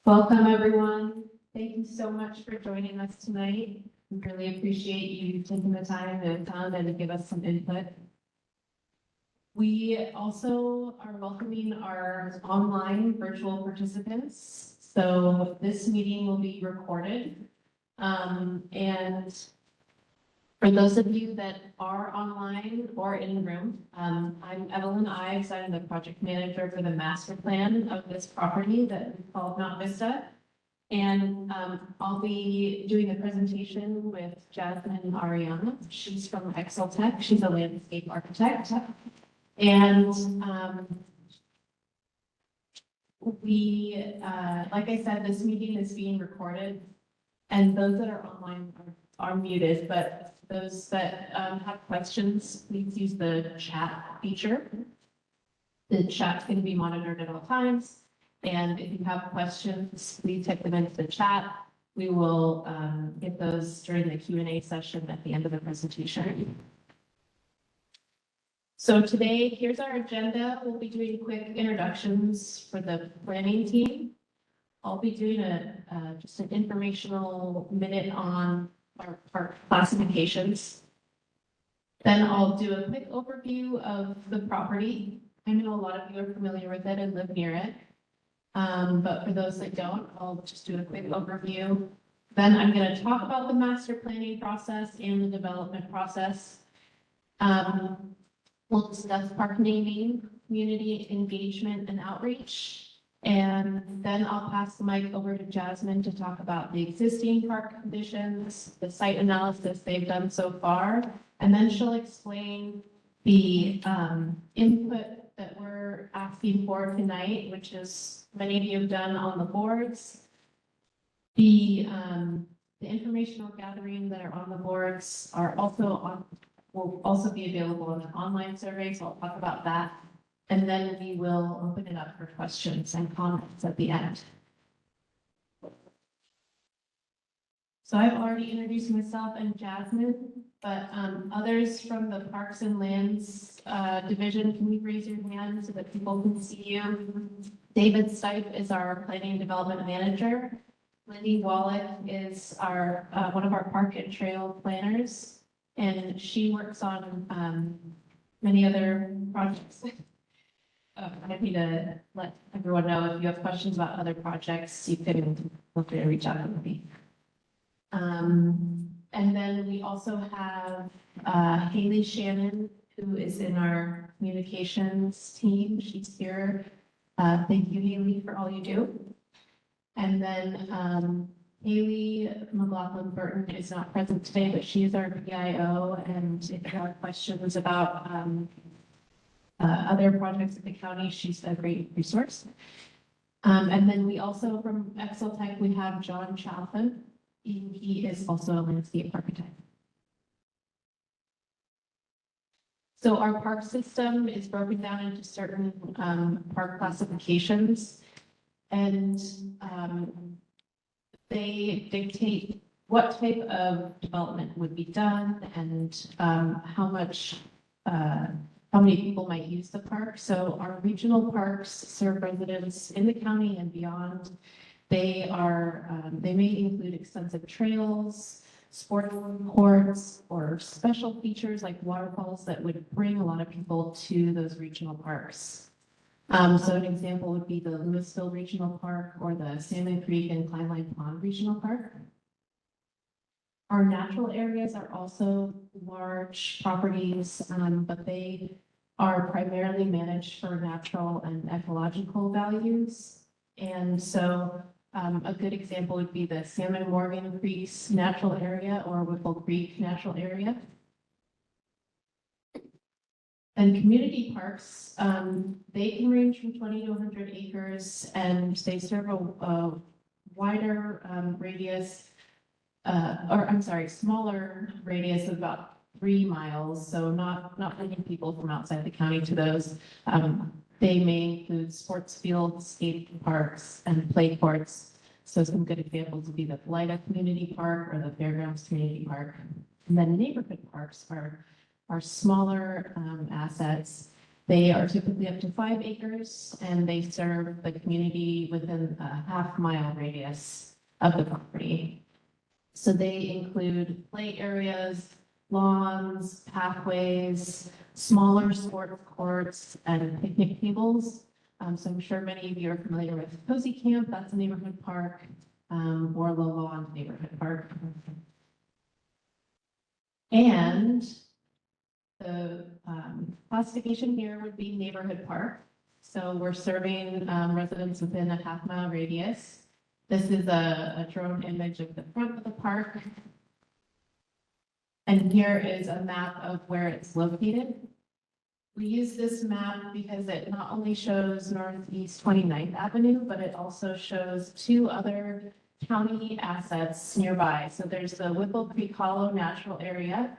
Welcome, everyone. Thank you so much for joining us tonight. We really appreciate you taking the time to come and give us some input. We also are welcoming our online virtual participants. So this meeting will be recorded. And for those of you that are online or in the room, I'm Evelyn Ives. I'm the project manager for the master plan of this property that we call Mount Vista. And I'll be doing the presentation with Jasmine Ariana. She's from Excel Tech. She's a landscape architect. And like I said, this meeting is being recorded. And those that are online are muted, but those that have questions, please use the chat feature. The chat's going to be monitored at all times. And if you have questions, please type them into the chat. We will get those during the Q&A session at the end of the presentation. So today, here's our agenda. We'll be doing quick introductions for the planning team. I'll be doing just an informational minute on our classifications. Then I'll do a quick overview of the property. I know a lot of you are familiar with it and live near it. But for those that don't, I'll just do a quick overview. Then I'm going to talk about the master planning process and the development process. We'll discuss park naming, community engagement, and outreach. And then I'll pass the mic over to Jasmine to talk about the existing park conditions, the site analysis they've done so far, and then she'll explain the input that we're asking for tonight, which is many of you have done on the boards. The informational gathering that are on the boards will also be available in an online survey, so I'll talk about that. And then we will open it up for questions and comments at the end. So I've already introduced myself and Jasmine, but others from the Parks and Lands division, can you raise your hand so that people can see you? David Stipe is our planning and development manager. Lindy Wallach is our one of our park and trail planners, and she works on many other projects. I'm happy to let everyone know if you have questions about other projects, you can feel free to reach out to me. And then we also have Haley Shannon, who is in our communications team. She's here. Thank you, Haley, for all you do. And then Haley McLaughlin-Burton is not present today, but she is our PIO. And if you have questions about other projects in the county, she's a great resource. And then we also, from Excel Tech, we have John Chalfin. He is also a landscape architect. So our park system is broken down into certain park classifications, and they dictate what type of development would be done and how many people might use the park. So our regional parks serve residents in the county and beyond. They may include extensive trails, sports courts, or special features like waterfalls that would bring a lot of people to those regional parks. So an example would be the Louisville Regional Park or the Salmon Creek and Klein Line Pond Regional Park. Our natural areas are also large properties, but they are primarily managed for natural and ecological values. And so a good example would be the Salmon Morgan Creek's natural area or Whipple Creek natural area. And community parks, they can range from 20 to 100 acres, and they serve a wider radius, smaller radius of about 3 miles. So not bringing people from outside the county to those. They may include sports fields, skate parks, and play courts. So some good examples would be the Lida Community Park or the Fairgrounds Community Park. And then neighborhood parks are smaller assets They are typically up to 5 acres and they serve the community within a half-mile radius of the property. So they include play areas, lawns, pathways, smaller sport courts, and picnic tables. So I'm sure many of you are familiar with Cozy Camp, that's a neighborhood park, or Low Lawn Neighborhood Park. And the classification here would be neighborhood park. So we're serving residents within a half-mile radius. This is a drone image of the front of the park. And here is a map of where it's located. We use this map because it not only shows Northeast 29th Avenue, but it also shows 2 other county assets nearby. So there's the Whipple Creek Hollow Natural Area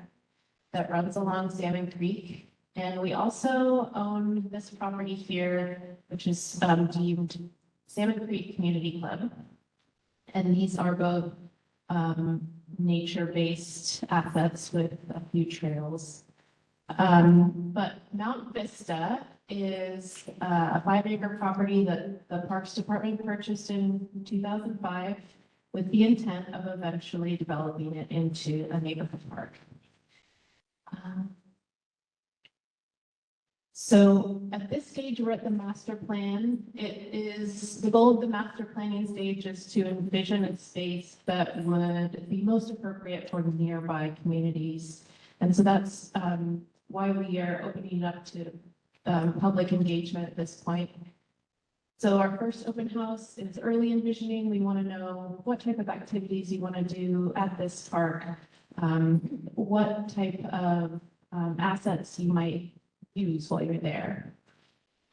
that runs along Salmon Creek. And we also own this property here, which is deemed Salmon Creek Community Club. And these are both nature-based assets with a few trails. But Mount Vista is a 5-acre property that the Parks Department purchased in 2005 with the intent of eventually developing it into a neighborhood park. So at this stage, we're at the master plan. It is the goal of the master planning stage is to envision a space that would be most appropriate for nearby communities. And so that's why we are opening up to public engagement at this point. So our first open house is early envisioning. We want to know what type of activities you want to do at this park, what type of assets you might use while you're there.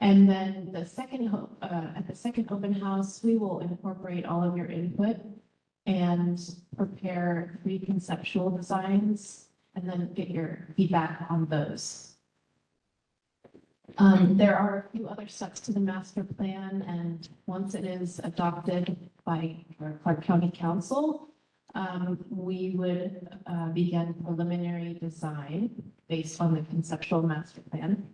And then the second at the second open house, we will incorporate all of your input and prepare 3 conceptual designs and then get your feedback on those. There are a few other steps to the master plan, and once it is adopted by our Clark County Council, we would begin preliminary design based on the conceptual master plan.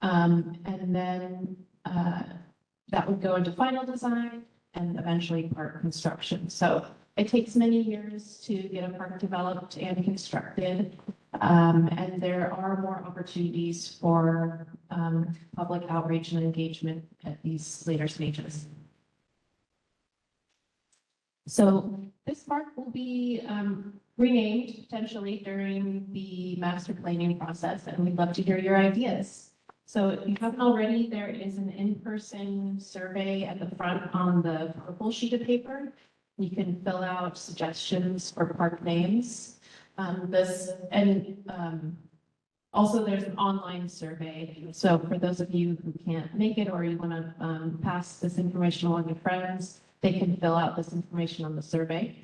And then that would go into final design and eventually park construction. So it takes many years to get a park developed and constructed. And there are more opportunities for public outreach and engagement at these later stages. So this park will be renamed potentially during the master planning process, and we'd love to hear your ideas. So if you haven't already, there is an in-person survey at the front on the purple sheet of paper. You can fill out suggestions for park names. Also there's an online survey. So for those of you who can't make it or you want to pass this information along to friends, they can fill out this information on the survey.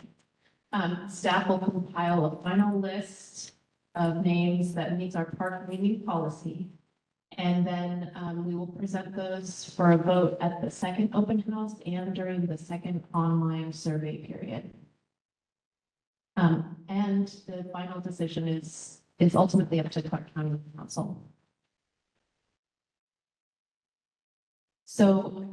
Staff will compile a final list of names that meets our park naming policy. And then we will present those for a vote at the second open house and during the second online survey period. And the final decision is ultimately up to Clark County Council. So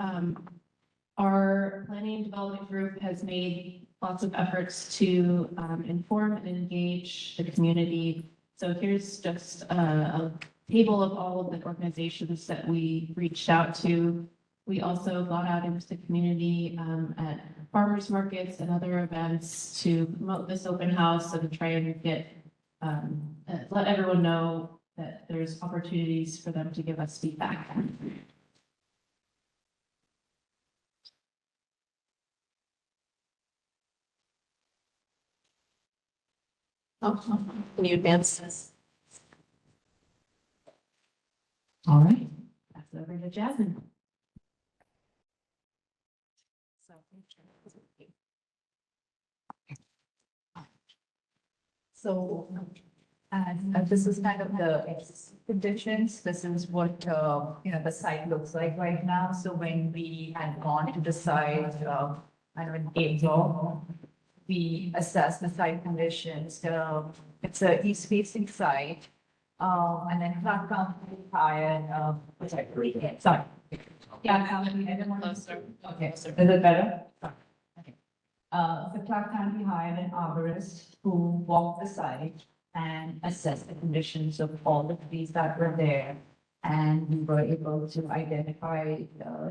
our planning and development group has made lots of efforts to inform and engage the community. So here's just a table of all of the organizations that we reached out to. We also got out into the community at farmers markets and other events to promote this open house and try and get let everyone know that there's opportunities for them to give us feedback. Oh, can you advance this? All right, pass it over to Jasmine. So, this is kind of the conditions. This is what, the site looks like right now. So when we had gone to the site, I know in April, we assessed the site conditions. It's a east-facing site. And then Clark County hired, sorry. Clark County, I don't want to. Closer. Okay, is it better? Okay. So Clark County hired an arborist who walked the site and assessed the conditions of all the trees that were there. And we were able to identify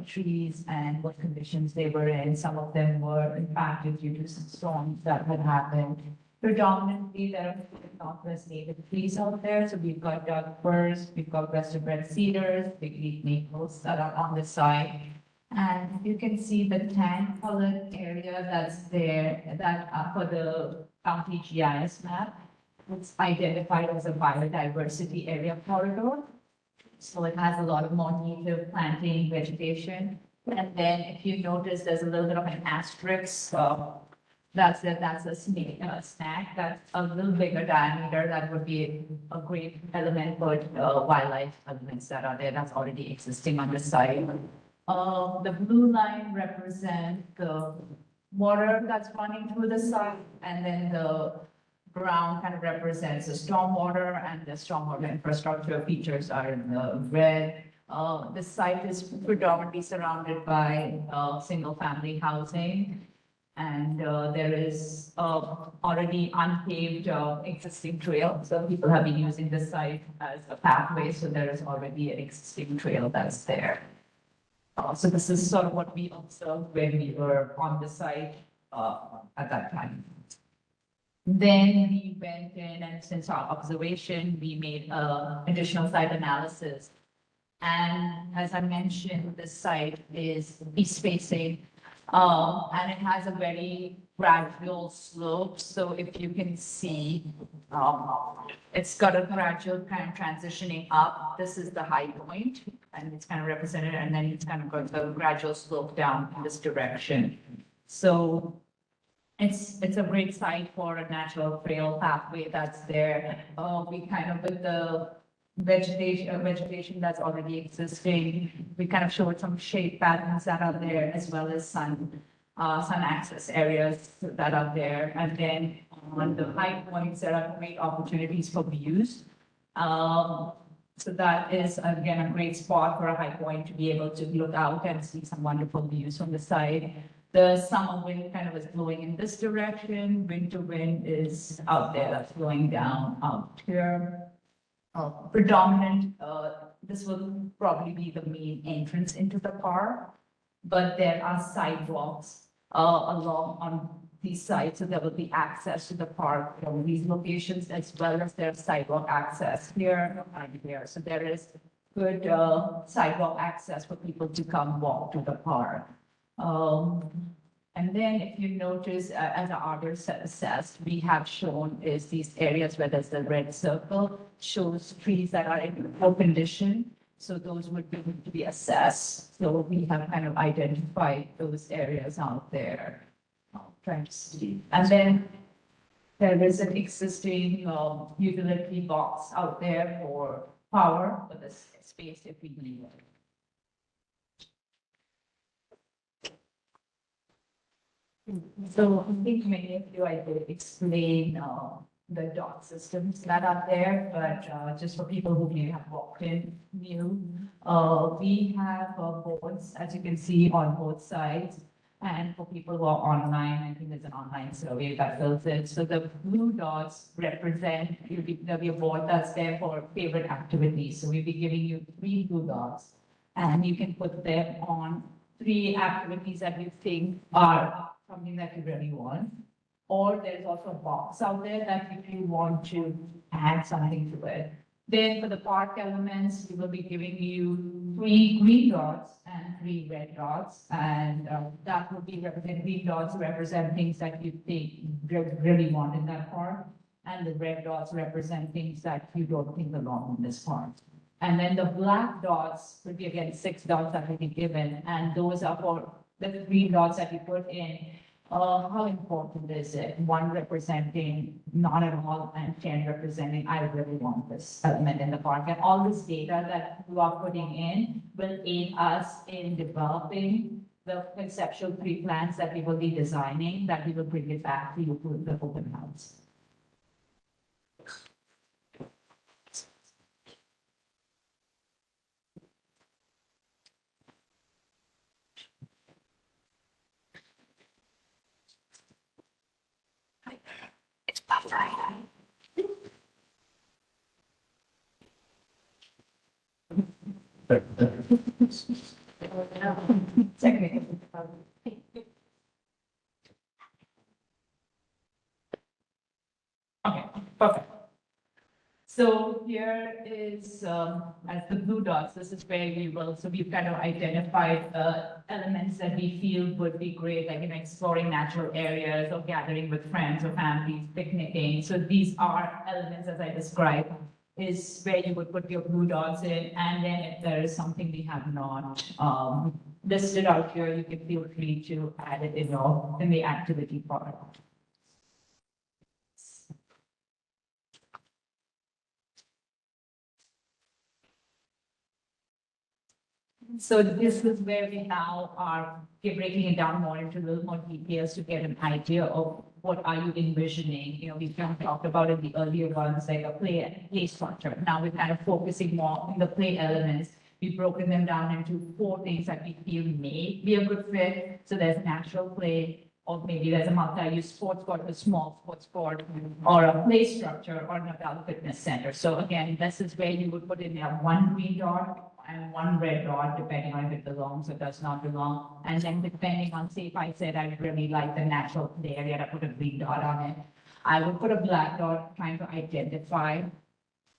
trees and what conditions they were in. Some of them were impacted due to some storms that had happened. Predominantly, there are Northwest native trees out there. So we've got Doug firs, we've got western red cedars, big leaf maples that are on the site. And you can see the tan colored area that's there, that for the county GIS map. It's identified as a biodiversity area corridor. So it has a lot of more native planting vegetation. And then if you notice, there's a little bit of an asterisk. That's a snake, snack that's a little bigger diameter. That would be a great element for wildlife elements that are there that's already existing on the site. The blue line represents the water that's running through the site, and then the brown kind of represents the stormwater, and the stormwater infrastructure features are in the red. The site is predominantly surrounded by single-family housing, and there is already unpaved existing trail. So people have been using the site as a pathway, so there is already an existing trail that's there. So this is sort of what we observed when we were on the site at that time. Then we went in, and since our observation, we made additional site analysis. And as I mentioned, the site is east facing, and it has a very gradual slope. So if you can see, it's got a gradual kind of transitioning up. This is the high point, and it's kind of represented, and then it's kind of got a gradual slope down in this direction. So it's a great site for a natural trail pathway that's there. We kind of, with the vegetation that's already existing, we kind of showed some shade patterns that are there, as well as sun access areas that are there. And then on the high points, there are great opportunities for views. So that is, again, a great spot for a high point to be able to look out and see some wonderful views from the side. The summer wind kind of is blowing in this direction. Winter wind is out there, that's blowing down out here. Predominant, this will probably be the main entrance into the park, but there are sidewalks along on these sides, so there will be access to the park from these locations, as well as there's sidewalk access here and here. So there is good sidewalk access for people to come walk to the park. And then if you notice, as the artist assessed, we have shown is these areas where there's the red circle shows trees that are in poor condition. So those would be to be assessed. So we have kind of identified those areas out there. Trying to see. And then there is an existing utility box out there for power for this space if we need it. So I think many of you, I did explain the dot systems that are there, but just for people who may have walked in new, we have boards, as you can see, on both sides. And for people who are online, I think there's an online survey that fills it. So the blue dots represent, there'll be a board that's there for favorite activities. So we'll be giving you 3 blue dots, and you can put them on 3 activities that you think are something that you really want. Or there's also a box out there that if you want to add something to it. Then for the park elements, we will be giving you 3 green dots and 3 red dots. And that will be represent, green dots represent things that you think really want in that park. And the red dots represent things that you don't think belong in this park. And then the black dots would be, again, 6 dots that will be given. And those are for the 3 dots that you put in. How important is it? 1 representing not at all, and 10 representing I really want this element in the park. And all this data that you are putting in will aid us in developing the conceptual pre-plans that we will be designing, that we will bring it back to you for the open house. Okay, perfect. So here is, as the blue dots, this is where we will, so we've kind of identified elements that we feel would be great, like, exploring natural areas or gathering with friends or families, picnicking. So these are elements, as I described, is where you would put your blue dots in. And then if there is something we have not listed out here, you can feel free to add it in the activity part. So this is where we now are breaking it down more into a little more details to get an idea of what are you envisioning. We've kind of talked about in the earlier ones, like a play structure. Now we're kind of focusing more on the play elements. We've broken them down into 4 things that we feel may be a good fit. So there's natural play, or maybe there's a multi-use sports court, a small sports court, or a play structure, or an adult fitness center. So again, this is where you would put in there 1 green dot and 1 red dot, depending on if it belongs or does not belong. And then depending on, say, if I said I really like the natural play area, I put a green dot on it. I would put a black dot trying to identify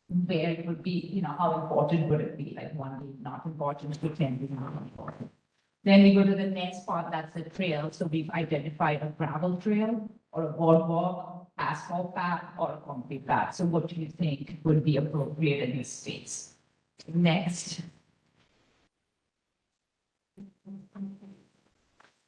where it would be, how important would it be, like 1 being not important, to 10 being not important. Then we go to the next part, that's the trail. So we've identified a gravel trail or a boardwalk, asphalt path, or a concrete path. So what do you think would be appropriate in this space? Next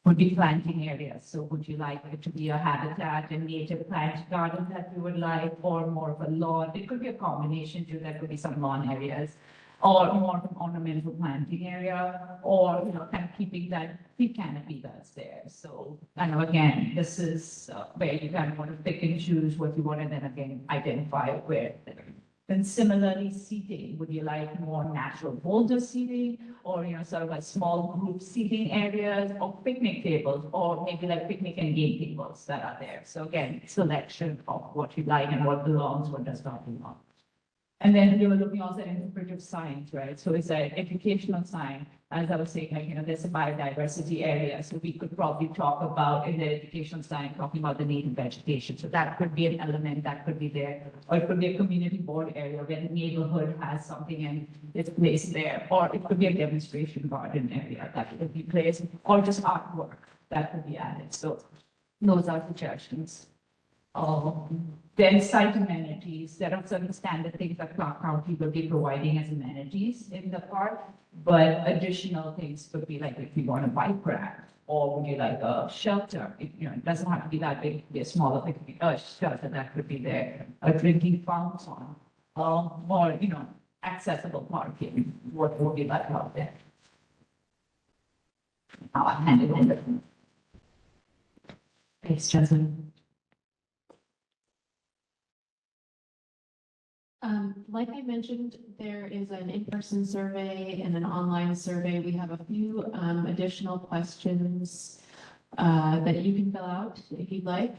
would be planting areas. So would you like it to be a habitat and native plant garden that we would like, or more of a lawn? It could be a combination too. That could be some lawn areas, or more of an ornamental planting area, or kind of keeping that tree canopy that's there. So I know again, this is where you kind of want to pick and choose what you want, and then again identify where. Then similarly, seating, would you like more natural boulder seating, or sort of like small group seating areas, or picnic tables, or maybe like picnic and game tables that are there? So again, selection of what you like and what belongs, what does not belong. And then we were looking also at interpretive science, right? So it's an educational science. As I was saying, like, there's a biodiversity area. So we could probably talk about in the educational science, talking about the native vegetation. So that could be an element that could be there. Or it could be a community board area where the neighborhood has something and it's placed there. Or it could be a demonstration garden area that could be placed, or just artwork that could be added. So those are suggestions. Then site amenities, there are certain standard things that Clark County will be providing as amenities in the park, but additional things could be like if you want a bike rack, or would you like a shelter? It doesn't have to be that big, it could be a smaller shelter that could be there, a drinking fountain, or accessible parking. What would you like out there? I'll hand it over. Thanks, Jasmine. Like I mentioned, there is an in-person survey and an online survey. We have a few additional questions that you can fill out if you'd like.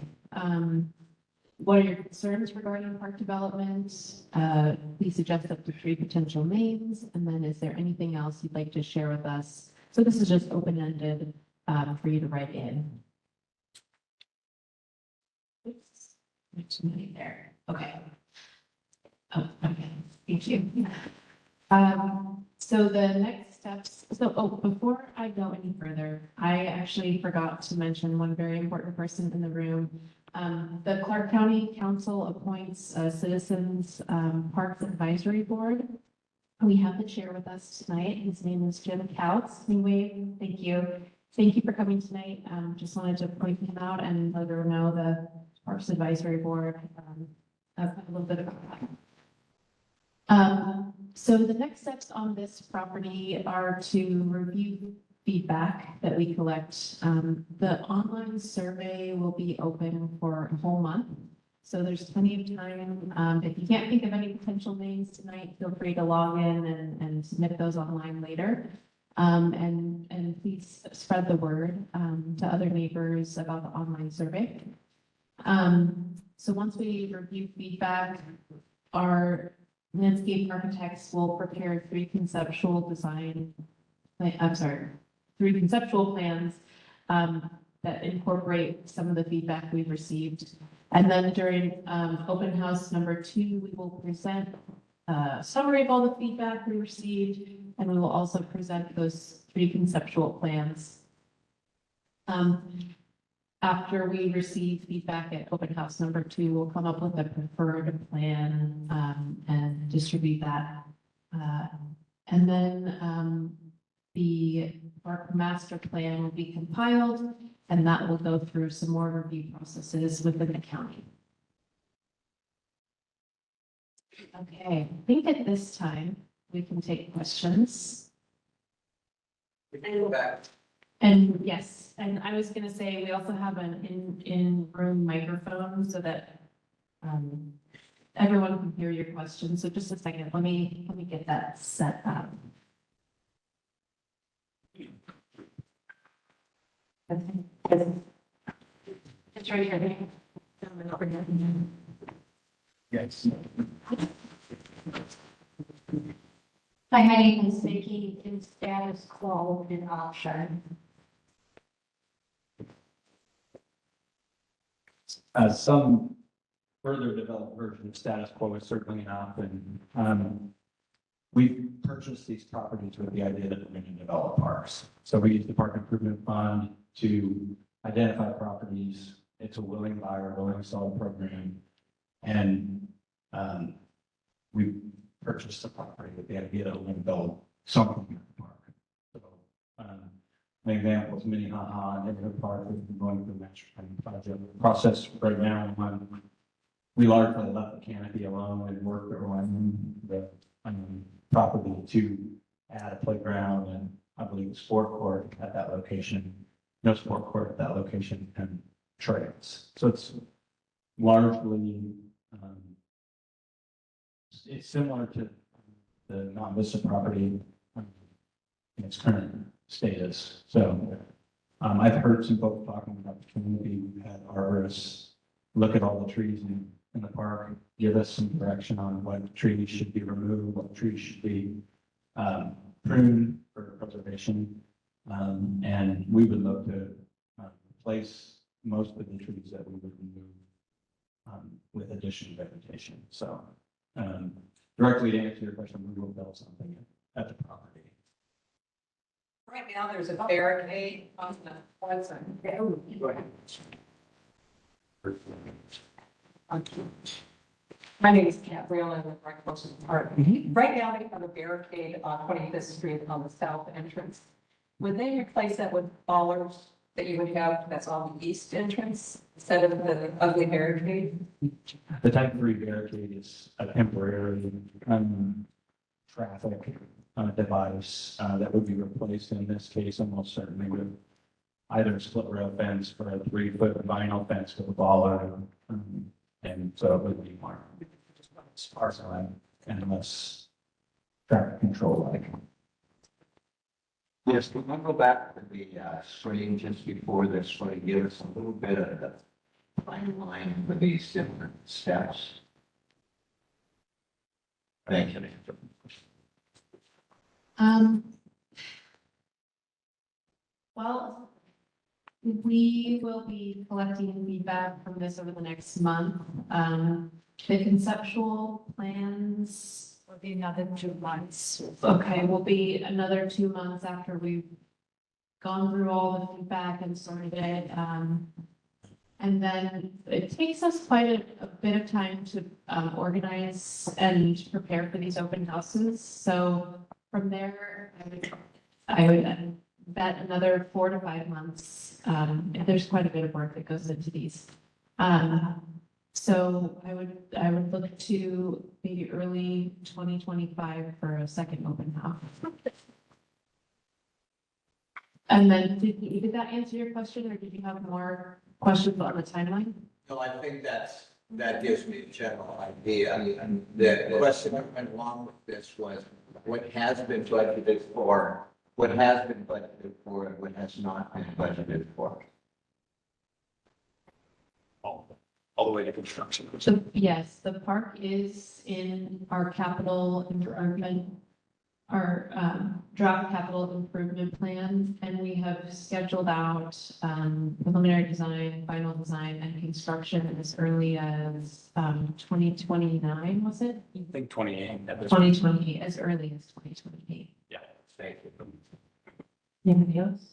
What are your concerns regarding park development? Please suggest up to 3 potential names. And then is there anything else you'd like to share with us? So this is just open-ended for you to write in. Oops, there's too many there. Okay. Oh, okay, thank you. So the next steps, before I go any further, I actually forgot to mention one very important person in the room. The Clark County Council appoints a Citizens Parks Advisory Board. We have the chair with us tonight. His name is Jim Couts. Anyway, thank you. Thank you for coming tonight. Just wanted to point him out and let her know the Parks Advisory Board, a little bit about that. So the next steps on this property are to review feedback that we collect. The online survey will be open for a whole month. So there's plenty of time. If you can't think of any potential names tonight, feel free to log in and submit those online later. And please spread the word to other neighbors about the online survey. So once we review feedback, our landscape architects will prepare three conceptual plans that incorporate some of the feedback we've received. And then during open house number 2, we will present a summary of all the feedback we received, and we will also present those three conceptual plans. After we receive feedback at open house number 2, we'll come up with a preferred plan and distribute that. And then the park master plan will be compiled, and that will go through some more review processes within the county. Okay, I think at this time we can take questions. And yes, and I was gonna say, we also have an in-room microphone so that everyone can hear your questions. So just a second, let me get that set up. It's right here. Yes. Hi, my name is Vicky. Is status quo an option? Some further developed version of status quo is certainly an option. We purchased these properties with the idea that we're going to develop parks. So we use the Park Improvement Fund to identify properties. It's a willing buyer, willing seller program. And we purchased the property with the idea that we're going to build something in the park. So an example is Minnehaha Neighborhood Park. We've been going through the master planning project process right now. We largely left the canopy alone and worked around the property to add a playground and I believe a sport court at that location. No sport court at that location and trails. So it's largely it's similar to the non-Vista property in its current status. So I've heard some folks talking about the community. We've had arborists look at all the trees in the park, give us some direction on what trees should be removed, what trees should be pruned for preservation. And we would look to replace most of the trees that we would remove with additional vegetation. So directly to answer your question, we will build something at the property. Right now, there's a barricade on the one side. Go ahead. My name is Gabrielle, and I'm right close to the park. Right now, they have a barricade on 25th Street on the south entrance. Would they replace that with bollards that you would have that's on the east entrance instead of the ugly barricade? The type 3 barricade is a temporary traffic device that would be replaced in this case almost certainly with either a split rail fence or a 3-foot vinyl fence with a bollard. And so it would be more sparse and less traffic control like. Yes, can we go back to the screen just before the screen, give us a little bit of the timeline for these different steps? Thank you. Well, we will be collecting feedback from this over the next month. The conceptual plans Will be another 2 months. okay, will be another 2 months after we've gone through all the feedback and sorted it. And then it takes us quite a bit of time to organize and prepare for these open houses. So from there, I would bet another 4 to 5 months. There's quite a bit of work that goes into these. So I would look to maybe early 2025 for a second open house. And then did that answer your question, or did you have more questions on the timeline? No, I think that gives me a general idea. And the question that went along with this was what has been budgeted for, and what has not been budgeted for. the way to construction. So, yes, the park is in our capital improvement, our draft capital improvement plan, and we have scheduled out preliminary design, final design, and construction as early as 2029, was it? I think 28 at this. 2028, as early as 2028. Yeah. Thank you. Anybody else?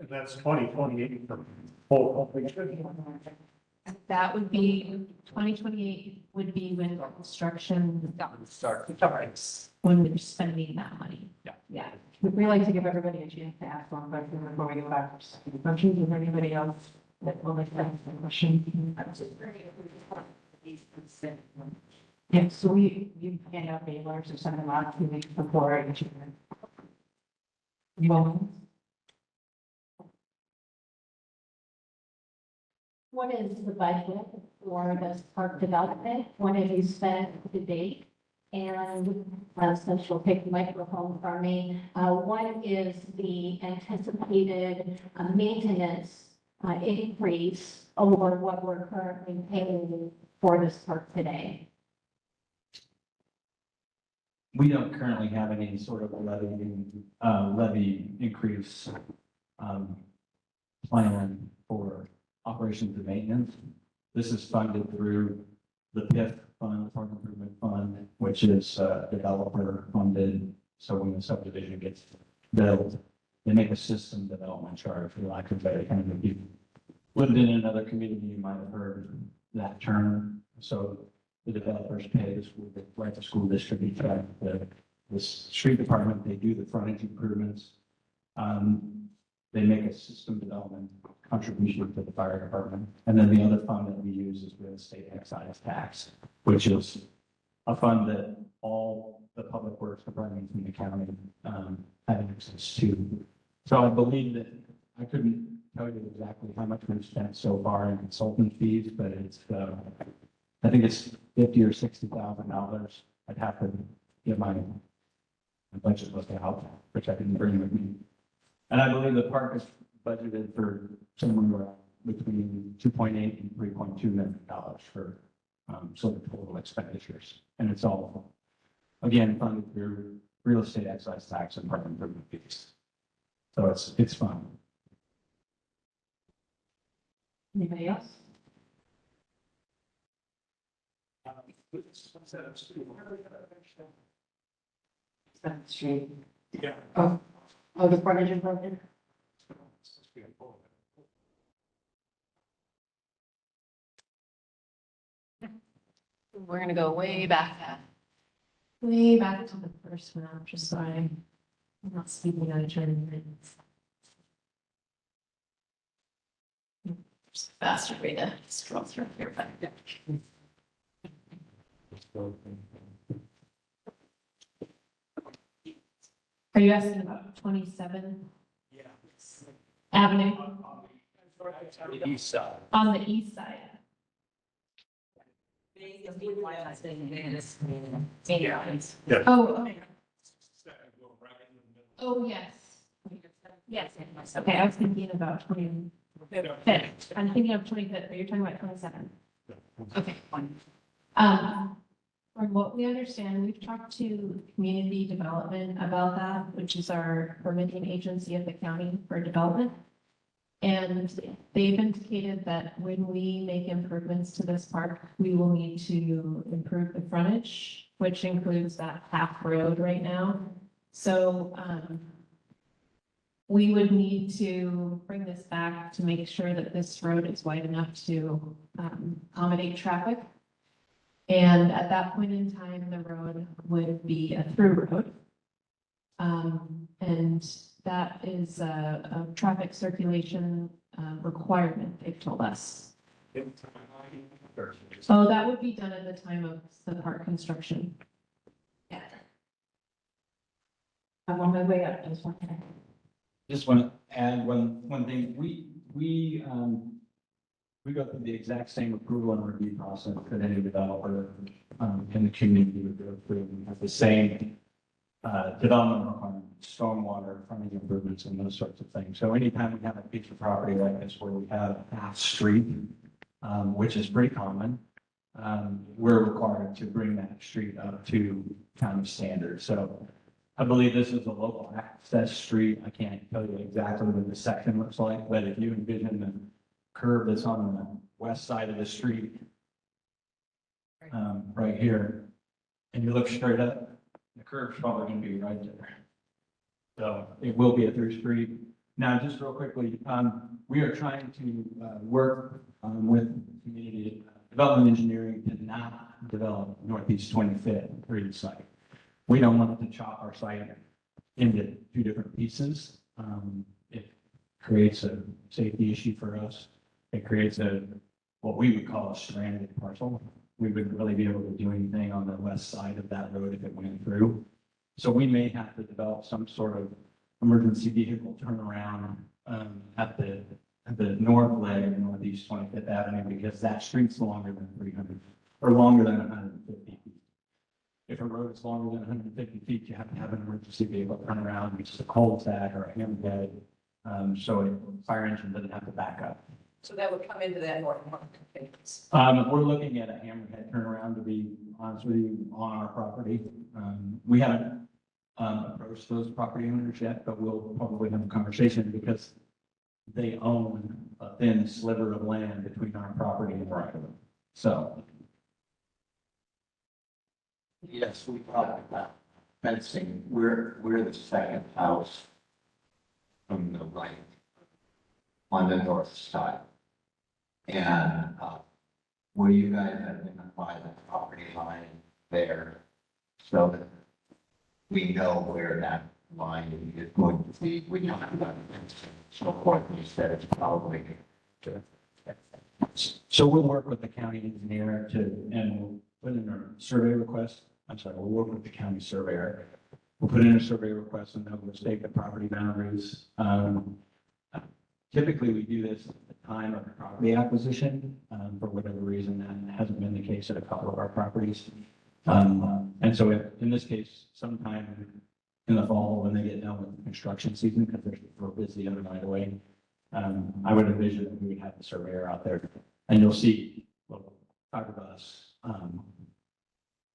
And that's 2028 for full completion. That would be, 2028 would be when construction starts, when we're spending that money. Yeah, we like to give everybody a chance to ask one question before we go back to the questions. Is there anybody else that will like to ask a question? Yeah, so you hand out mailers or send them out 2 weeks before each event. Well, What is the budget for this park development? What have you spent to date? And since you'll take the microphone from me, what is the anticipated maintenance increase over what we're currently paying for this park today? We don't currently have any sort of levy increase plan for operations and maintenance. This is funded through the PIF fund, Park Improvement Fund, which is developer funded. So when the subdivision gets built, they make a system development charge, for lack of a better term. If you lived in another community, you might have heard that term. So the developers pay the school, like the school district, each the street department, they do the frontage improvements. They make a system development contribution to the fire department. And then the other fund that we use is real estate excise tax, which is a fund that all the public works departments in the county have access to. So I believe that I couldn't tell you exactly how much we've spent so far in consultant fees, but it's, I think it's $50,000 or $60,000. I'd have to get my budget looked out, which I didn't bring with me. And I believe the park is budgeted for somewhere between 2.8 and 3.2 million dollars for sort of total expenditures. And it's all, again, funded through real estate excise tax and park improvement fees. So it's fun. anybody else? Street. Yeah. Oh, the frontage improvement? We're gonna go way back to the first map, just so I'm not speaking on each other. Just a faster way to scroll through here, but. Are you asking about 27 Avenue East side. on the east side? Oh, oh, yes. Yes, okay, I was thinking about 25th. I'm thinking of 25th, but you're talking about 27. Okay. From what we understand, we've talked to community development about that, which is our permitting agency of the county for development. And they've indicated that when we make improvements to this park, we will need to improve the frontage, which includes that half road right now. So, we would need to bring this back to make sure that this road is wide enough to accommodate traffic. And at that point in time, the road would be a through road. And that is a traffic circulation requirement, they've told us. So that would be done at the time of the park construction. Yeah. I'm on my way up, just one second. Just want to add one thing. We go through the exact same approval and review process that any developer in the community would go through. We have the same development requirements, stormwater, frontage improvements, and those sorts of things. So anytime we have a piece of property like this where we have half street, which is pretty common, we're required to bring that street up to county standards. So I believe this is a local access street. I can't tell you exactly what the section looks like, but if you envision the curve that's on the west side of the street, right here, and you look straight up, the curve's probably gonna be right there. So it will be a through street. Now, just real quickly, we are trying to work with community development engineering to not develop Northeast 25th Street site. We don't want to chop our site into two different pieces. It creates a safety issue for us. It creates what we would call a stranded parcel. We wouldn't really be able to do anything on the west side of that road if it went through. So we may have to develop some sort of emergency vehicle turnaround at the north leg of Northeast 25th Avenue, because that street's longer than 300 or longer than 150 feet. If a road is longer than 150 feet, you have to have an emergency vehicle turnaround, which is a cul-de-sac or a hammerhead, so a fire engine doesn't have to back up. So that would come into that north market. We're looking at a hammerhead turnaround, to be honest with you, on our property. We haven't approached those property owners yet, but we'll probably have a conversation because they own a thin sliver of land between our property and the right of them. So, Yes, we talked about fencing. We're the second house from the right on the north side. And will you guys identify the property line there so that we know where that line is going to be? We don't have that fencing, so forth. You said it's probably. so we'll work with the county engineer and we'll put in a survey request. I'm sorry, we'll work with the county surveyor. We'll put in a survey request and they'll stake the property boundaries. Typically, we do this at the time of property acquisition. For whatever reason, that hasn't been the case at a couple of our properties. And so in this case, sometime in the fall, when they get done with the construction season, because we're busy on the right away, I would envision that we would have the surveyor out there, and you'll see fiberglass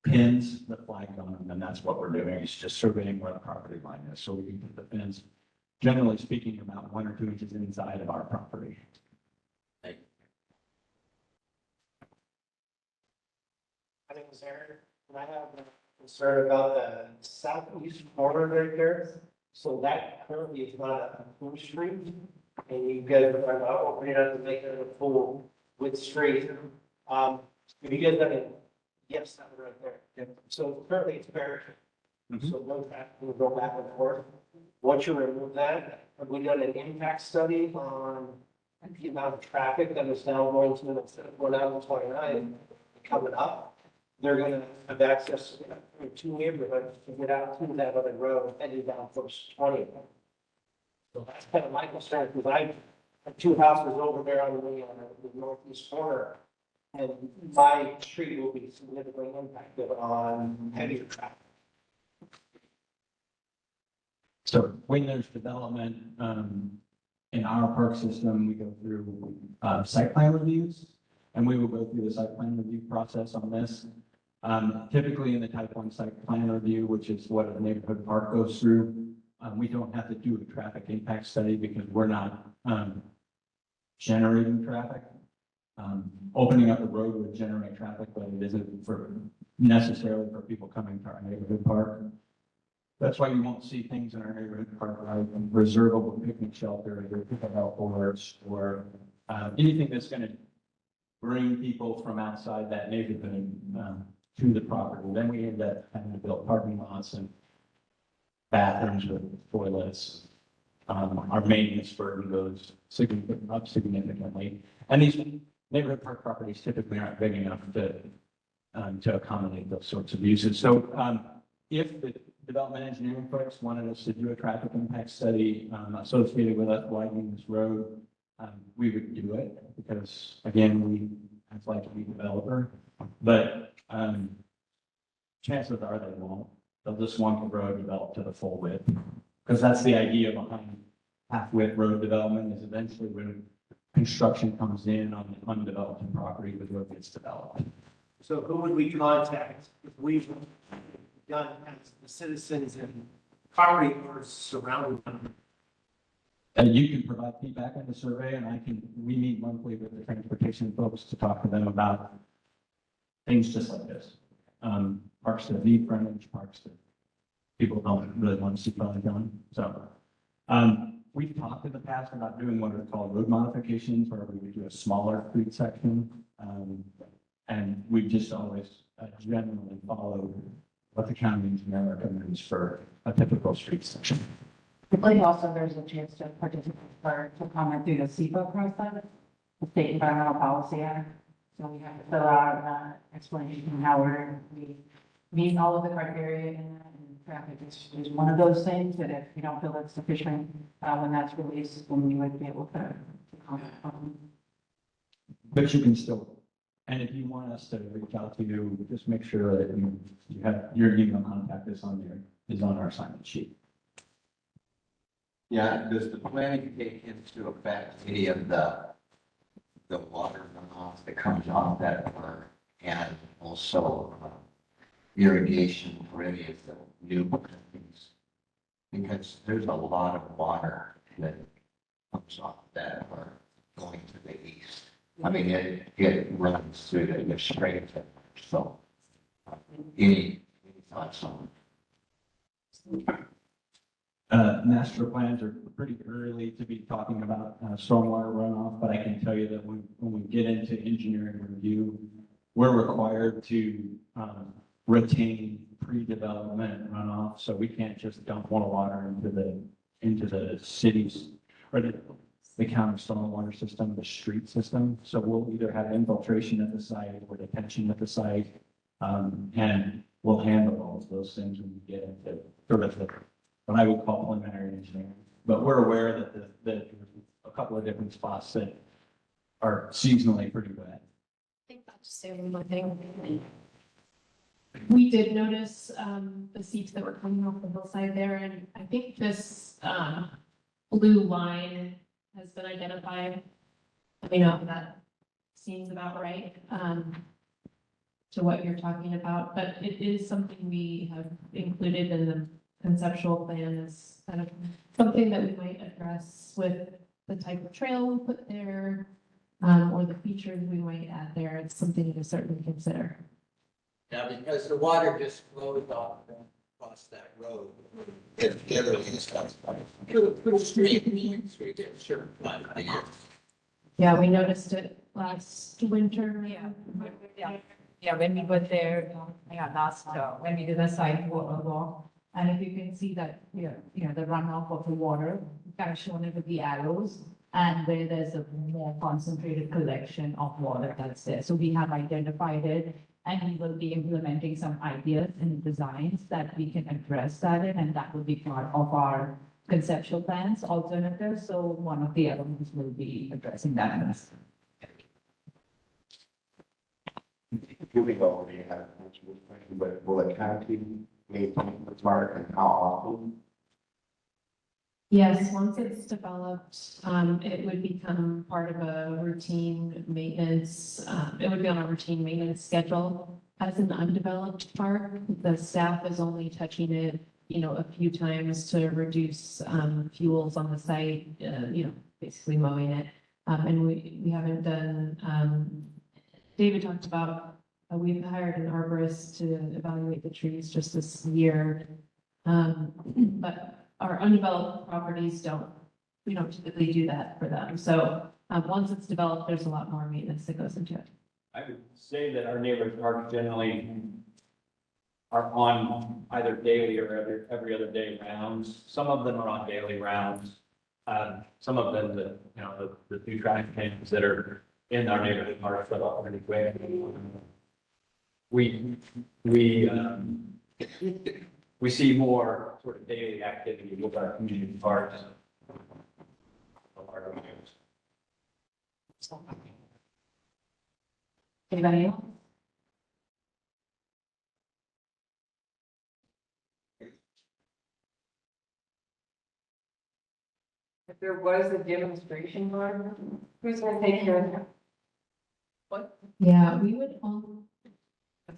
pins, the flag on them, and that's what we're doing. It's just surveying where the property line is, so we can put the pins, generally speaking, about 1 or 2 inches inside of our property. My name is Aaron, and I have a concern about the southeast corner right there. So that currently is not a full street, and you guys are talking about opening it up and making it a full width street. Have you guys done it? Yes, that one right there. Yep. So currently it's barricaded, Mhm. so no traffic will go back and forth. Once you remove that, have we done an impact study on the amount of traffic that is now going to, instead of going out to 29, coming up? They're gonna have access to 2 neighborhoods to get out to that other road heading down towards 20. So that's kind of my concern, because I have 2 houses over there on the northeast corner. And my street will be significantly impacted on heavier traffic. So when there's development in our park system, we go through site plan reviews, and we will go through the site plan review process on this. Typically in the type 1 site plan review, which is what a neighborhood park goes through, we don't have to do a traffic impact study because we're not generating traffic. Opening up the road would generate traffic, but it isn't necessarily for people coming to our neighborhood park. That's why you won't see things in our neighborhood park like reservable picnic shelter, or people outdoors, or anything that's going to bring people from outside that neighborhood to the property. Then we end up having to build parking lots and bathrooms with toilets. Our maintenance burden goes up significantly. And these neighborhood park properties typically aren't big enough to accommodate those sorts of uses. So if the development engineering folks wanted us to do a traffic impact study associated with us widening this road, we would do it because, again, we like to be a developer, but chances are they won't. they'll just want the road developed to the full width. Because that's the idea behind half-width road development, is eventually when construction comes in on the undeveloped property, the road gets developed. So who would we contact if we've done as the citizens and property owners surrounding them? And you can provide feedback on the survey, and we meet monthly with the transportation folks to talk to them about things just like this. Parks that need frontage, parks that people don't really want to see probably done. So, we've talked in the past about doing what are called road modifications, where we would do a smaller street section. And we've just always generally followed what the county engineer recommends for a typical street section. I believe also there's a chance to participate or to comment through the SEPA process, the State Environmental Policy Act. So we have to fill out an explanation of how we meet all of the criteria in that, and traffic is one of those things that if you don't feel it's sufficient, when that's released, then we would be able to comment on. But you can still, and if you want us to reach out to you, just make sure that you have your email contact is on our assignment sheet. Yeah, does the planning take into effect any of the water runoff that comes off that park, and also irrigation for any of the new things? Because there's a lot of water that comes off that park going to the east. I mean, it runs through the straight, so any thoughts on it? Master plans are pretty early to be talking about stormwater runoff, but I can tell you that when we get into engineering review, we're required to retain pre-development runoff, so we can't just dump more water into the cities or the county stormwater system, the street system. So we'll either have infiltration at the site or detention at the site, and we'll handle all of those things when we get into sort of what I would call preliminary engineering. But we're aware that that a couple of different spots that are seasonally pretty wet. I think I'll just say one more thing. We did notice the seats that were coming off the hillside there, and I think this blue line has been identified. Let me know if that seems about right to what you're talking about, but it is something we have included in the conceptual plan as kind of something that we might address with the type of trail we put there, or the features we might add there. It's something to certainly consider. Yeah, because the water just flows off across that road. It literally is little stream, sure. Yeah, we noticed it last winter. Yeah, when we were there, when we did a site walk, and if you can see that, the runoff of the water, kind of shown it with the arrows, and where there's a more concentrated collection of water that's there. So we have identified it, and we will be implementing some ideas and designs that we can address that in, and that will be part of our conceptual plans alternatives. So one of the elements will be addressing that. Here we go, already have answered this question, but will the county maintain the park and how often? Yes, once it's developed, it would become part of a routine maintenance, it would be on a routine maintenance schedule. As an undeveloped park, the staff is only touching it, a few times to reduce, fuels on the site, basically mowing it. And we haven't done, David talked about, we've hired an arborist to evaluate the trees just this year. But our undeveloped properties we don't typically do that for them. So once it's developed, there's a lot more maintenance that goes into it. I would say that our neighborhood parks generally are on either daily or every other day rounds. Some of them are on daily rounds. Some of them, the two trash cans that are in our neighborhood parks fill up pretty quick. We see more sort of daily activity with our community parks. Anybody else? there was a demonstration garden. Who's gonna take care of that? Yeah, we would only.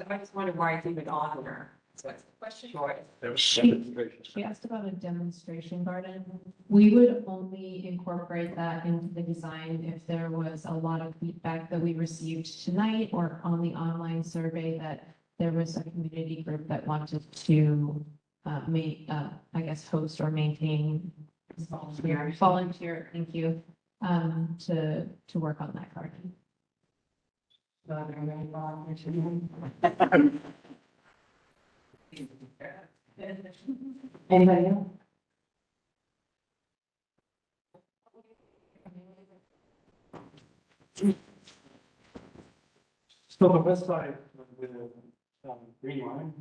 I just wondered why it's even on there. So that's the question. Sure. There was She- demonstrations. She asked about a demonstration garden. We would only incorporate that into the design if there was a lot of feedback that we received tonight or on the online survey that there was a community group that wanted to I guess, host or maintain volunteer, thank you, to work on that garden. Anybody else? So the west side of the green line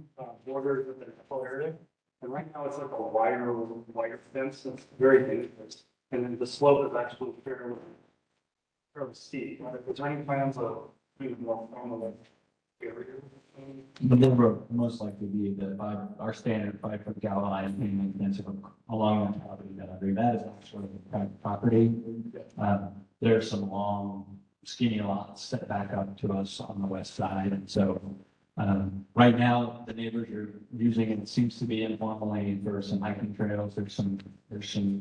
borders with the whole area. And right now it's like a wire fence. It's very dangerous. And then the slope is actually fairly steep. Is there any plans of doing more formal area? But then we're most likely be our standard 5 foot galvanized beam fence along the property boundary. That is actually private property. There's some long skinny lots set back up to us on the west side. And so right now, the neighbors are using it, seems to be informally for some hiking trails. There's some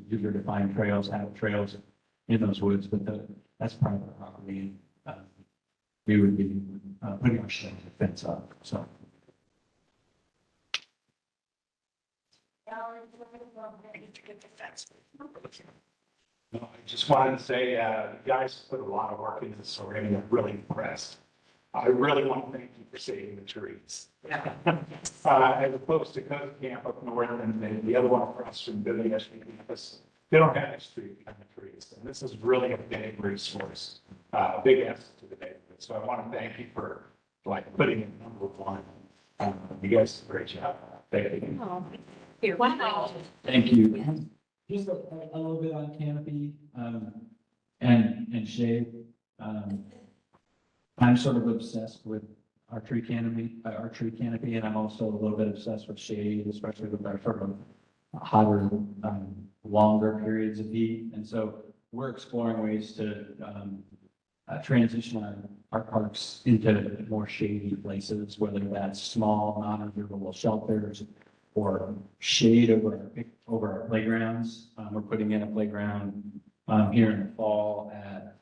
user-defined trails, have trails in those woods, but that's private property. We would be putting our fence up, so. No, I just wanted to say, you guys put a lot of work into this already. I'm really impressed. I really want to thank you for saving the trees. As opposed to Cozy Camp up north and the other one across from WSU campus, they don't have these kind of trees. And this is really a big resource, big asset to the neighborhood. So I want to thank you for putting in number one. You guys did a great job. Thank you. Here, wow. Thank you. Just a little bit on canopy, and shade. I'm sort of obsessed with our tree canopy, and I'm also a little bit obsessed with shade, especially with our sort of hotter, longer periods of heat. And so we're exploring ways to, transition our parks into more shady places, whether that's small, non-renewable shelters or shade over our playgrounds. We're putting in a playground, here in the fall at,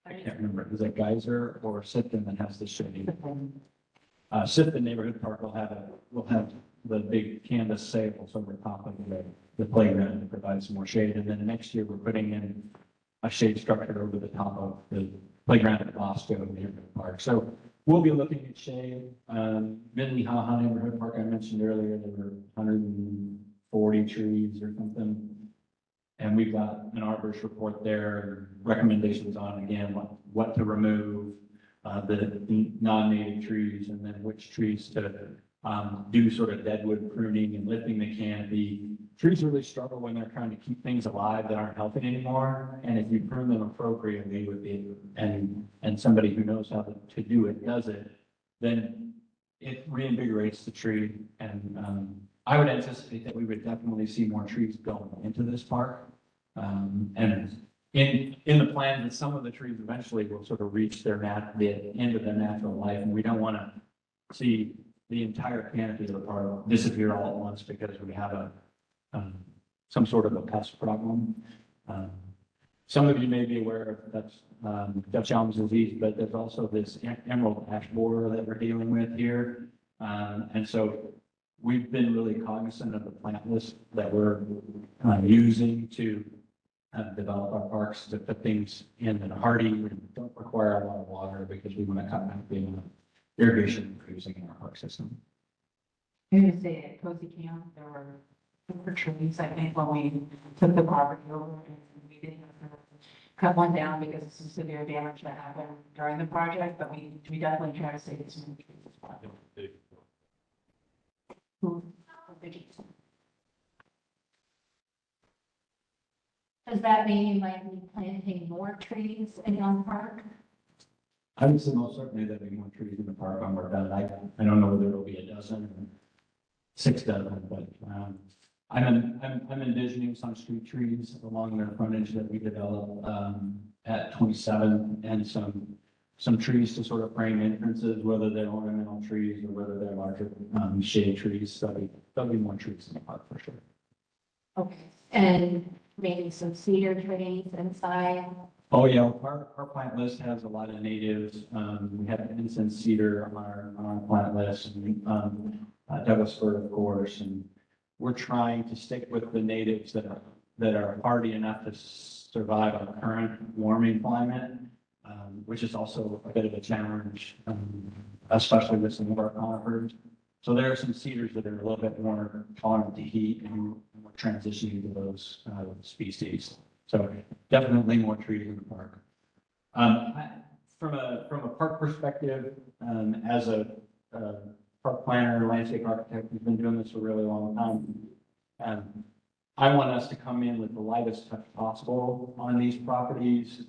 I can't remember, is it Geyser or Sifton that has the shade? Sifton Neighborhood Park will have the big canvas sails over top of the playground to provide some more shade. And then next year, we're putting in a shade structure over the top of the playground at Bosco Neighborhood Park. So we'll be looking at shade. Minnehaha Neighborhood Park, I mentioned earlier, there were 140 trees or something. And we've got an arborist report there, recommendations on, again, what to remove, the non-native trees, and then which trees to do sort of deadwood pruning and lifting the canopy. Trees really struggle when they're trying to keep things alive that aren't healthy anymore. And if you prune them appropriately and somebody who knows how to do it does it, then it reinvigorates the tree. And I would anticipate that we would definitely see more trees going into this park. And in the plan, that some of the trees eventually will sort of reach the end of their natural life. And we don't want to see the entire canopy of the park disappear all at once because we have some sort of a pest problem. Some of you may be aware of that's Dutch elm disease, but there's also this emerald ash borer that we're dealing with here. And so we've been really cognizant of the plant list that we're using to develop our parks, to put things in that are hardy and don't require a lot of water because we want to cut back the irrigation we're using in our park system. I'm going to say at Cozy Camp, there were super trees, I think, when we took the property over and we didn't have to cut one down because of some severe damage that happened during the project, but we definitely try to save as many trees as possible. Does that mean you might be planting more trees in your park? I would say most certainly there'll be more trees in the park when we're done. I don't know whether it'll be a dozen or 6 dozen, but I'm envisioning some street trees along their frontage that we develop, at 27 and some trees to sort of frame entrances, whether they're ornamental trees or whether they're larger, shade trees. So there'll be more trees in the park for sure. Okay, and maybe some cedar trees inside. Oh, yeah, our plant list has a lot of natives. We have incense cedar on our plant list, and, Douglas fir, of course, and we're trying to stick with the natives that are hardy enough to survive on current warming climate, which is also a bit of a challenge, especially with some of our conifers. So there are some cedars that are a little bit more tolerant to heat, and we're transitioning to those species. So definitely more trees in the park. From a park perspective, as a park planner, landscape architect, we've been doing this for a really long time. I want us to come in with the lightest touch possible on these properties,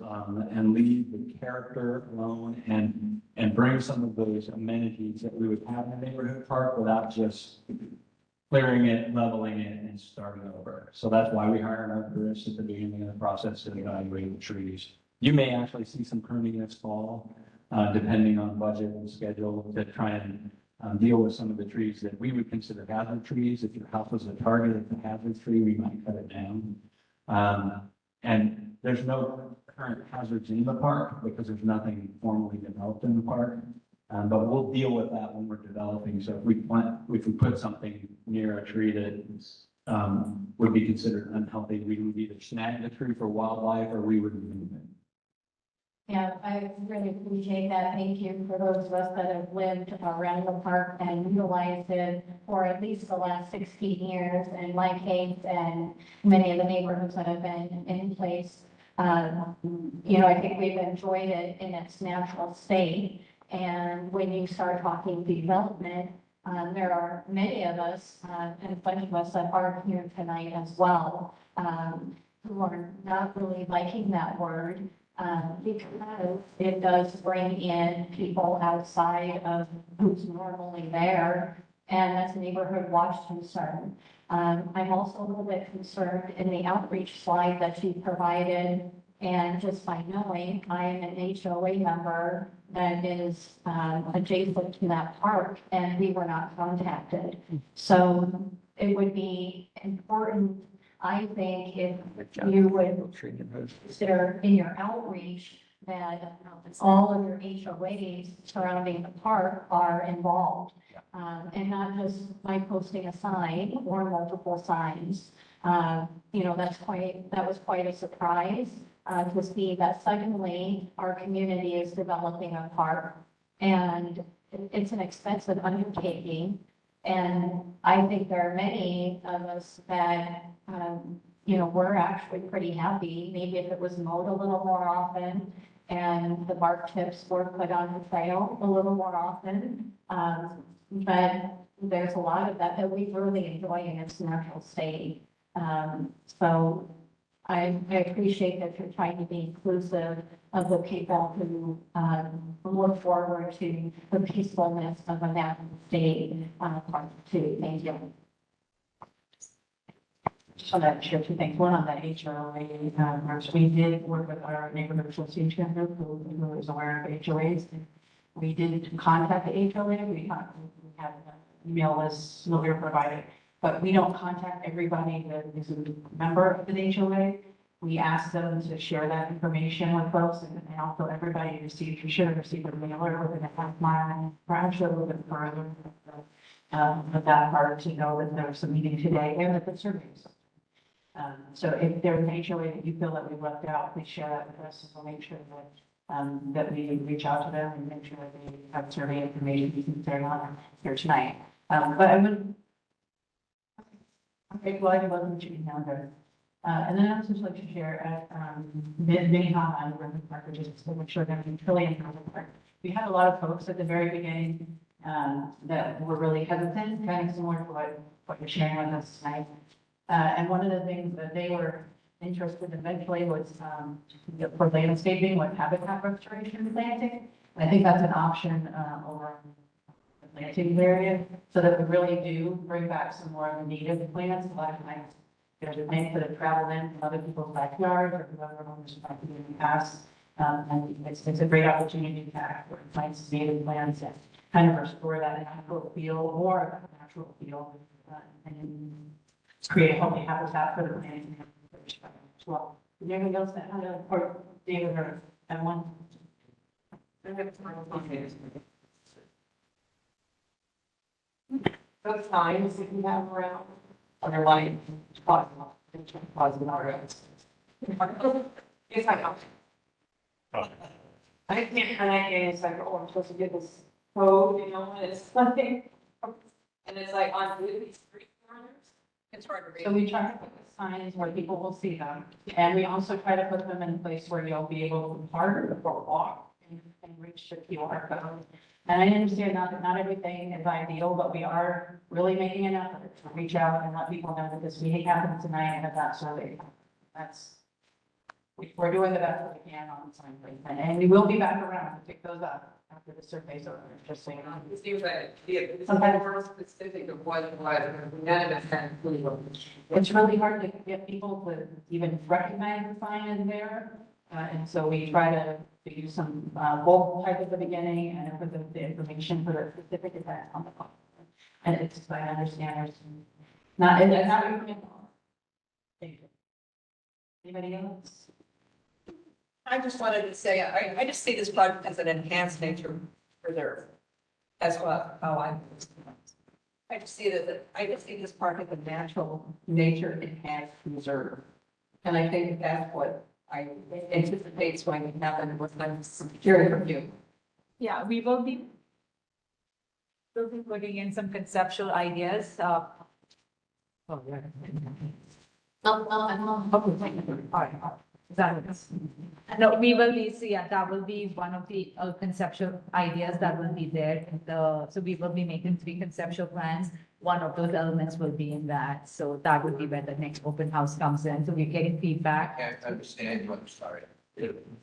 and leave the character alone and bring some of those amenities that we would have in a neighborhood park without just clearing it, leveling it, and starting over. So that's why we hire an arborist at the beginning of the process to evaluate the trees. You may actually see some pruning this fall, depending on budget and schedule, to try and deal with some of the trees that we would consider hazard trees. If your house was a target of a hazard tree, we might cut it down. And there's no current hazards in the park because there's nothing formally developed in the park. But we'll deal with that when we're developing. So if we put something near a tree that would be considered unhealthy, we would either snag the tree for wildlife or we would remove it. Yeah, I really appreciate that. Thank you for those of us that have lived around the park and utilized it for at least the last 16 years. And my case and many of the neighborhoods that have been in place, I think we've enjoyed it in its natural state. And when you start talking development, there are many of us, and a bunch of us that are here tonight as well, who are not really liking that word. Because it does bring in people outside of who's normally there, and that's a neighborhood watch concern. I'm also a little bit concerned in the outreach slide that you provided, and just by knowing I am an HOA member that is adjacent to that park, and we were not contacted. So it would be important, I think, if you would consider in your outreach that all of your HOAs surrounding the park are involved. And not just by posting a sign or multiple signs. That was quite a surprise to see that suddenly our community is developing a park. And it's an expensive undertaking. And I think there are many of us that, we're actually pretty happy. Maybe if it was mowed a little more often and the bark tips were put on the trail a little more often. But there's a lot of that we really enjoy in its natural state. So I appreciate that you're trying to be inclusive of the people who look forward to the peacefulness of a natural state part too. Thank you. Just want to share two things. One on the HOA, we did work with our neighborhood association group who is aware of HOAs. We did contact the HOA. We have an email list that we were provided, but we don't contact everybody that is a member of the HOA. We ask them to share that information with folks, and also everybody you should have received a mailer within a half mile, or actually a little bit further of that part to know that there's a meeting today and that the survey is. So if there's an HOA that you feel that we've left out, please share that with us, and we'll make sure that we reach out to them and make sure that they have survey information we can carry on here tonight. But I would, okay, well, I wasn't your email address. And then I would just like to share at Minnehaha and River Park, which is I'm sure going to be truly in River Park. We had a lot of folks at the very beginning that were really hesitant, kind of similar to what you're sharing with us tonight. And one of the things that they were interested in eventually was for landscaping with habitat restoration and planting. And I think that's an option over planting area, so that we really do bring back some more of the native plants. A lot of times, there's plants that have traveled in from other people's backyards or whoever owns the property in the past. And it's a great opportunity to actually plant some native plants and kind of restore that natural feel or natural feel, and create a healthy habitat for the plants and the fish as well. Is there anything else that, or David or everyone? Those signs that you have around, underline, positive areas. Yes, I know. I can't, and it's like, oh, I'm supposed to get this code, you know, and it's something. And it's like on these street corners, it's hard to read. So we try to put the signs where people will see them, and we also try to put them in a place where you'll be able to park or walk and reach the QR code. And I understand not everything is ideal, but we are really making an effort to reach out and let people know that this meeting happened tonight and that that's survey. We're doing the best that we can on the sign placement, and we will be back around to pick those up after the survey's over, just so you know. It seems like, yeah, it's more specific of what none of us have. It's really hard to get people to even recognize the sign is there. And so we try to do some bold type at the beginning and put the information for the specific event on the call. And it's, I understand there's not, and that's not. Thank you. Anybody else? I just wanted to say, I just see this project as an enhanced nature preserve. That's how I just see that, I just see this park as a natural nature enhanced preserve. And I think that's what I anticipate is going to happen with my security review. Yeah, we'll be putting in some conceptual ideas. Oh, yeah. No, we will be, so yeah, that will be one of the conceptual ideas that will be there. So we will be making 3 conceptual plans. One of those elements will be in that. So that would be where the next open house comes in. So we're getting feedback. I understand, I'm sorry.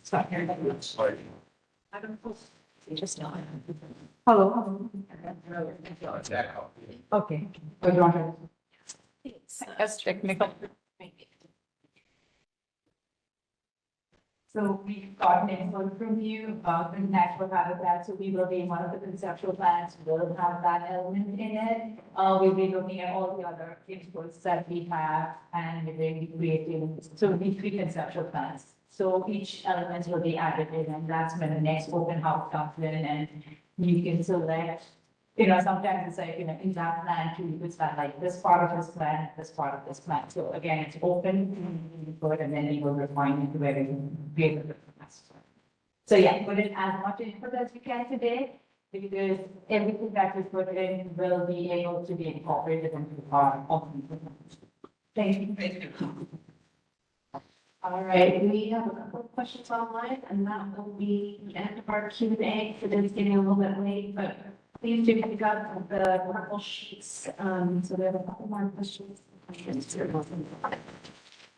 Sorry. I don't know. Just not. Hello. Okay. That's technical. So we've got an input from you about the natural habitat, so we will be in one of the conceptual plans, will have that element in it. We'll be looking at all the other inputs that we have and we'll be creating, so it'll be 3 conceptual plans. So each element will be added in, and that's when the next open house comes in and you can select. You know, sometimes it's like, you know, in that plan too, you could start like this part of this plan, this part of this plan. So again, it's open, good, and then we will refine it to where we can create the plans. So yeah, put in as much input as we can today, because everything that we put in will be able to be incorporated into our ultimate plan. Thank you. Thank you. All right, we have a couple of questions online, and that will be the end of our Q&A. It is getting a little bit late, but please do pick up the purple sheets. So we have a couple more questions.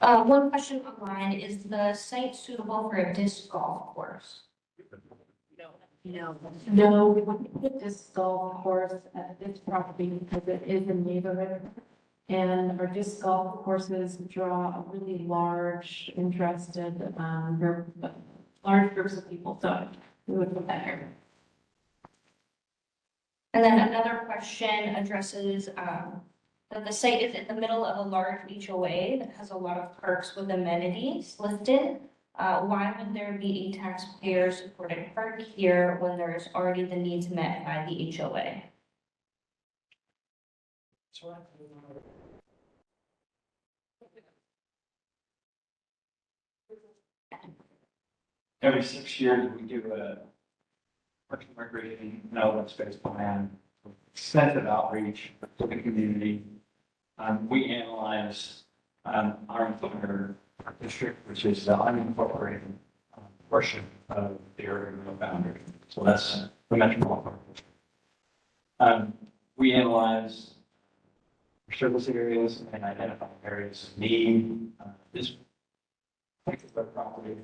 One question online, is the site suitable for a disc golf course? No, we wouldn't put this golf course at this property because it is a neighborhood. And our disc golf courses draw a really large, interested, large groups of people, so we would put that here. And then another question addresses, that the site is in the middle of a large HOA that has a lot of parks with amenities listed. Why would there be a taxpayer supported park here when there is already the needs met by the HOA? Every 6 years, we do a parks and recreation and open space plan, extensive outreach to the community. We analyze our entire district, which is the unincorporated portion of the urban boundary. So that's the metropolitan. We analyze service areas and identify areas of need. This particular property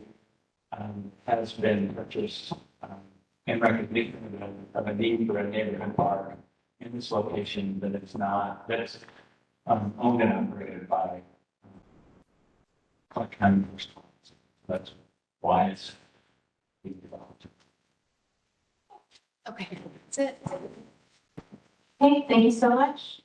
has been purchased in recognition of a need for a neighborhood park in this location, that it's not, that it's owned and operated by Clark County First Alliance. That's why it's being developed. Okay, that's it. Okay, thank you so much.